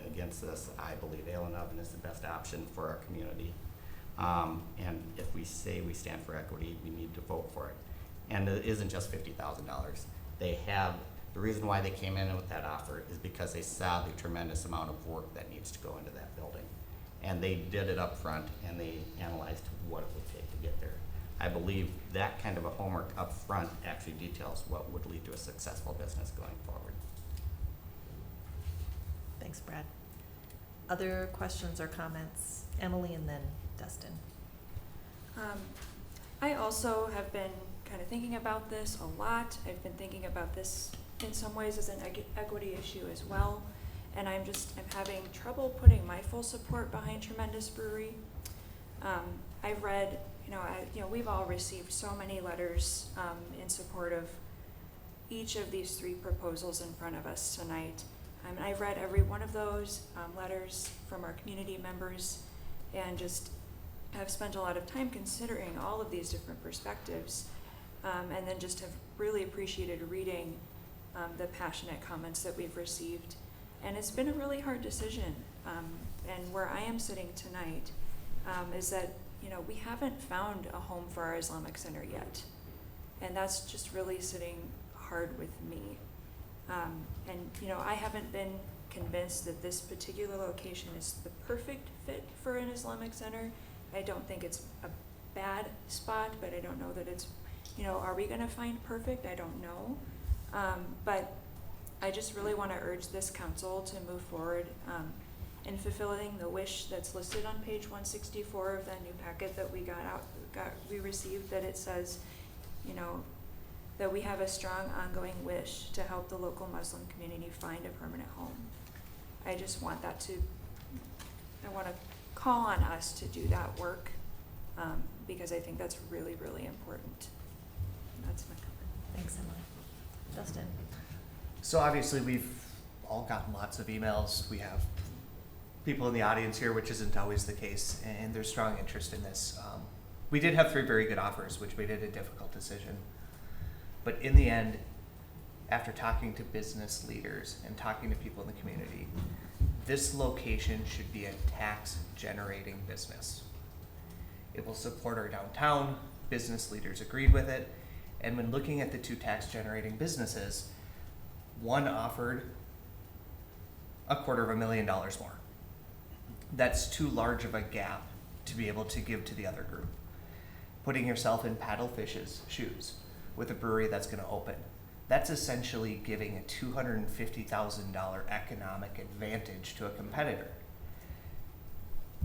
against this. I believe Ale and Oven is the best option for our community. And if we say we stand for equity, we need to vote for it. And it isn't just $50,000. The reason why they came in with that offer is because they saw the tremendous amount of work that needs to go into that building. And they did it up front and they analyzed what it would take to get there. I believe that kind of a homework up front actually details what would lead to a successful business going forward. Thanks, Brad. Other questions or comments? Emily and then Dustin. I also have been kind of thinking about this a lot. I've been thinking about this in some ways as an equity issue as well. And I'm having trouble putting my full support behind Tremendous Brewery. I've read, we've all received so many letters in support of each of these three proposals in front of us tonight. I've read every one of those letters from our community members and just have spent a lot of time considering all of these different perspectives, and then just have really appreciated reading the passionate comments that we've received. And it's been a really hard decision. And where I am sitting tonight is that, we haven't found a home for our Islamic Center yet. And that's just really sitting hard with me. And I haven't been convinced that this particular location is the perfect fit for an Islamic Center. I don't think it's a bad spot, but I don't know that it's, are we gonna find perfect? I don't know. But I just really want to urge this council to move forward in fulfilling the wish that's listed on page 164 of that new packet that we received, that it says, that we have a strong ongoing wish to help the local Muslim community find a permanent home. I just want I want to call on us to do that work because I think that's really, really important. That's my comment. Thanks, Emily. Dustin. So obviously we've all gotten lots of emails. We have people in the audience here, which isn't always the case, and there's strong interest in this. We did have 3 very good offers, which made it a difficult decision. But in the end, after talking to business leaders and talking to people in the community, this location should be a tax-generating business. It will support our downtown. Business leaders agreed with it. And when looking at the 2 tax-generating businesses, one offered $250,000 more. That's too large of a gap to be able to give to the other group. Putting yourself in Paddlefish's shoes with a brewery that's going to open, that's essentially giving a $250,000 economic advantage to a competitor.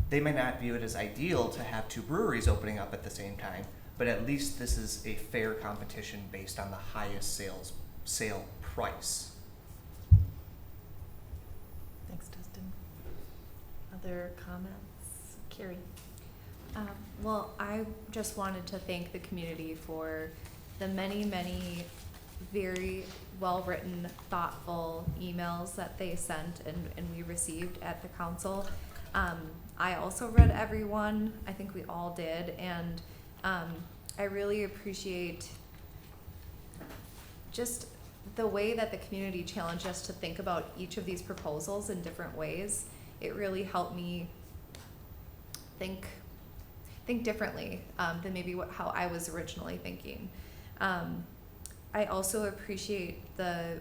They may not view it as ideal to have 2 breweries opening up at the same time, but at least this is a fair competition based on the highest sale price. Thanks, Dustin. Other comments? Carrie. Well, I just wanted to thank the community for the many, many very well-written, thoughtful emails that they sent and we received at the council. I also read every one. I think we all did, and I really appreciate just the way that the community challenged us to think about each of these proposals in different ways. It really helped me think differently than maybe how I was originally thinking. I also appreciate the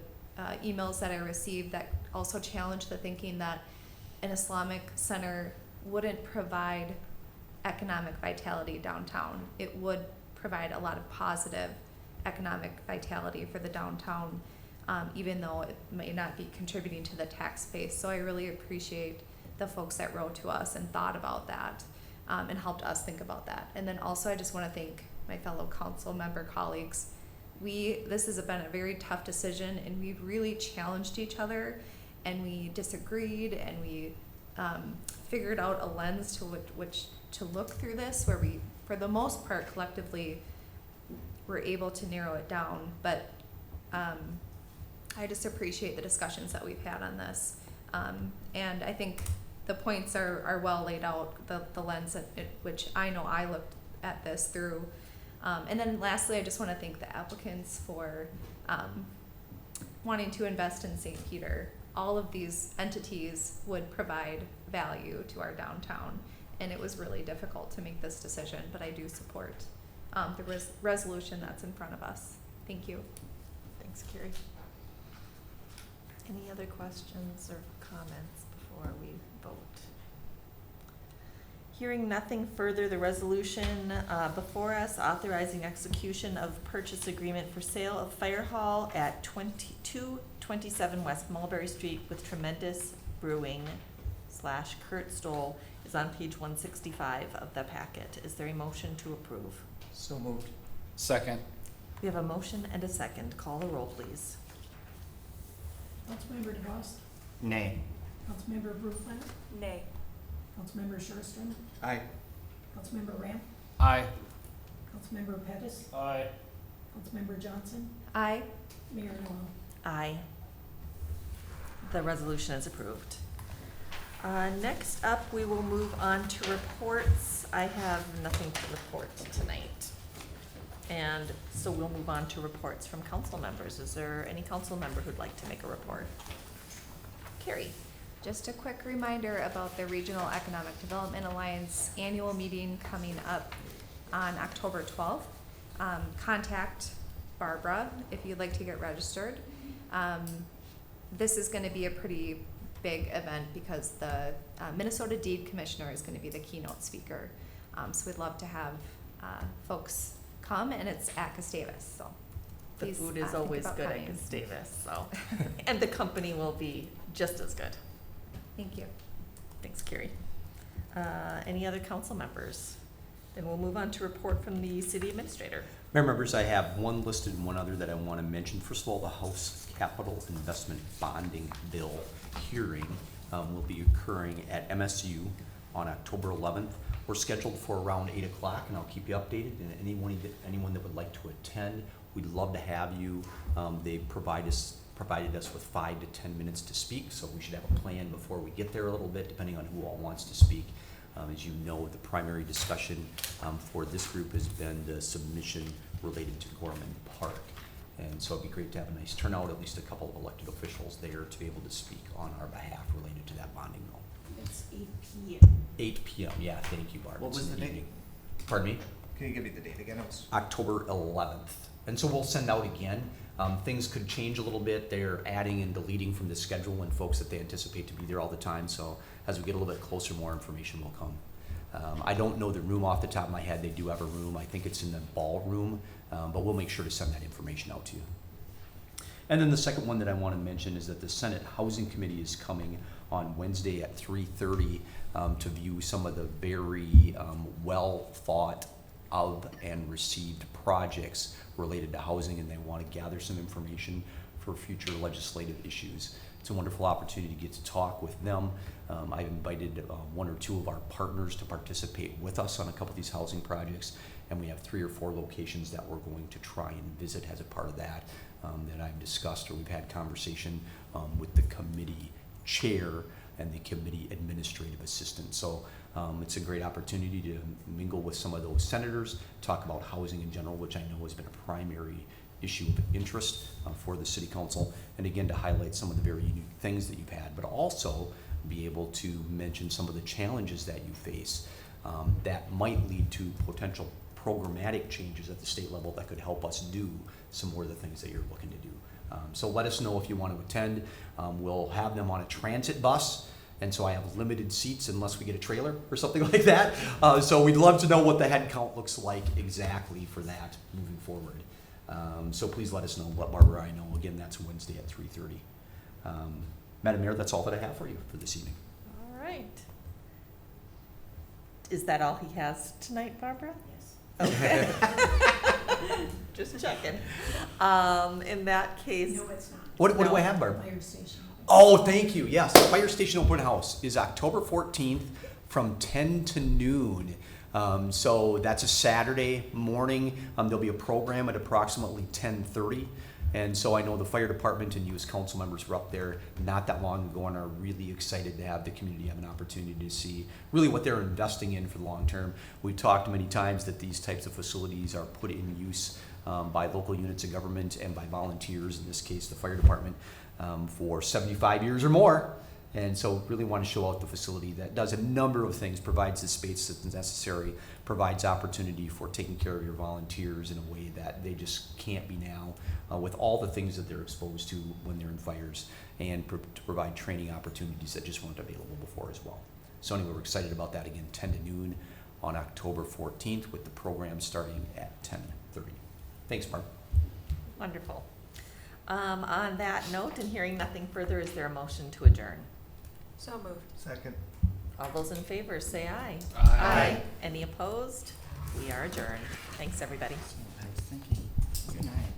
emails that I received that also challenged the thinking that an Islamic center wouldn't provide economic vitality downtown. It would provide a lot of positive economic vitality for the downtown, even though it may not be contributing to the tax base. So I really appreciate the folks that wrote to us and thought about that, and helped us think about that. And then also I just want to thank my fellow council member colleagues. This has been a very tough decision, and we've really challenged each other, and we disagreed, and we figured out a lens to which to look through this, where we, for the most part, collectively were able to narrow it down. But I just appreciate the discussions that we've had on this, and I think the points are well laid out, the lens at which I know I looked at this through. And then lastly, I just want to thank the applicants for wanting to invest in St. Peter. All of these entities would provide value to our downtown, and it was really difficult to make this decision, but I do support the resolution that's in front of us. Thank you. Thanks, Carrie. Any other questions or comments before we vote? Hearing nothing further, the resolution before us authorizing execution of purchase agreement for sale of fire hall at 2227 West Mulberry Street with Tremendous Brewing / Kurt Stoll is on page 165 of the packet. Is there a motion to approve? So moved. Second. We have a motion and a second. Call the roll, please. Councilmember DeVos, Nay. Councilmember Bruflat, Nay. Councilmember Sherstrom, Aye. Councilmember Ramp, Aye. Councilmember Pettis, Aye. Councilmember Johnson, Aye. Mayor Noel. Aye. The resolution is approved. Next up, we will move on to reports. I have nothing to report tonight. And so we'll move on to reports from council members. Is there any council member who'd like to make a report? Carrie? Just a quick reminder about the Regional Economic Development Alliance annual meeting coming up on October 12th. Contact Barbara if you'd like to get registered. This is going to be a pretty big event because the Minnesota Deed Commissioner is going to be the keynote speaker. So we'd love to have folks come, and it's at Gustavus. So The please, food is think always about good at coming. Gustavus, so. And the company will be just as good. Thank you. Thanks, Carrie. Any other council members? Then we'll move on to report from the city administrator. Mayor members, I have one listed and one other that I want to mention. First of all, the House Capital Investment Bonding Bill hearing will be occurring at MSU on October 11th. We're scheduled for around 8 o'clock, and I'll keep you updated. And anyone that would like to attend, we'd love to have you. They provided us with 5 to 10 minutes to speak, so we should have a plan before we get there a little bit, depending on who all wants to speak. As you know, the primary discussion for this group has been the submission related to Gorman Park. And so it'd be great to have a nice turnout, at least a couple of elected officials there to be able to speak on our behalf related to that bonding bill. It's 8 p.m. 8 p.m., yeah, thank you, Barb. What It's was in the date? evening. Pardon me? Can you give me the date again? It was October 11th. And so we'll send out again. Things could change a little bit. They're adding and deleting from the schedule and folks that they anticipate to be there all the time. So as we get a little bit closer, more information will come. I don't know the room off the top of my head. They do have a room. I think it's in the ballroom, but we'll make sure to send that information out to you. And then the second one that I want to mention is that the Senate Housing Committee is coming on Wednesday at 3:30 to view some of the very well thought of and received projects related to housing, and they want to gather some information for future legislative issues. It's a wonderful opportunity to get to talk with them. I've invited one or two of our partners to participate with us on a couple of these housing projects, and we have 3 or 4 locations that we're going to try and visit as a part of that that I've discussed, or we've had conversation with the committee chair and the committee administrative assistant. So it's a great opportunity to mingle with some of those senators, talk about housing in general, which I know has been a primary issue of interest for the city council, and again to highlight some of the very unique things that you've had, but also be able to mention some of the challenges that you face that might lead to potential programmatic changes at the state level that could help us do some more of the things that you're looking to do. So let us know if you want to attend. We'll have them on a transit bus, And so I have limited seats unless we get a trailer or something like that. So we'd love to know what the head count looks like exactly for that moving forward. So please let us know, let Barbara I know. Again, that's Wednesday at 3:30. Madam Mayor, that's all that I have for you for this evening. All right. Is that all he has tonight, Barbara? Yes. Okay. Just checking. In that case, No, it's not. What do No. I have, Barbara? Fire station. Oh, thank you. Yes, the Fire Station Open House is October 14th from 10 to noon. So that's a Saturday morning. There'll be a program at approximately 10:30. And so I know the fire department and you as council members were up there not that long ago and are really excited to have the community have an opportunity to see really what they're investing in for the long term. We've talked many times that these types of facilities are put in use by local units of government and by volunteers, in this case the fire department, for 75 years or more. And so really want to show out the facility that does a number of things, provides the space that's necessary, provides opportunity for taking care of your volunteers in a way that they just can't be now, with all the things that they're exposed to when they're in fires, and to provide training opportunities that just weren't available before as well. So anyway, we're excited about that. Again, 10 to noon on October 14th with the program starting at 10:30. Thanks, Barb. wonderful. On that note, and hearing nothing further, is there a motion to adjourn? So moved. Second. All those in favor, say aye. Aye. Any opposed? We are adjourned. Thanks, everybody. I was thinking, good night.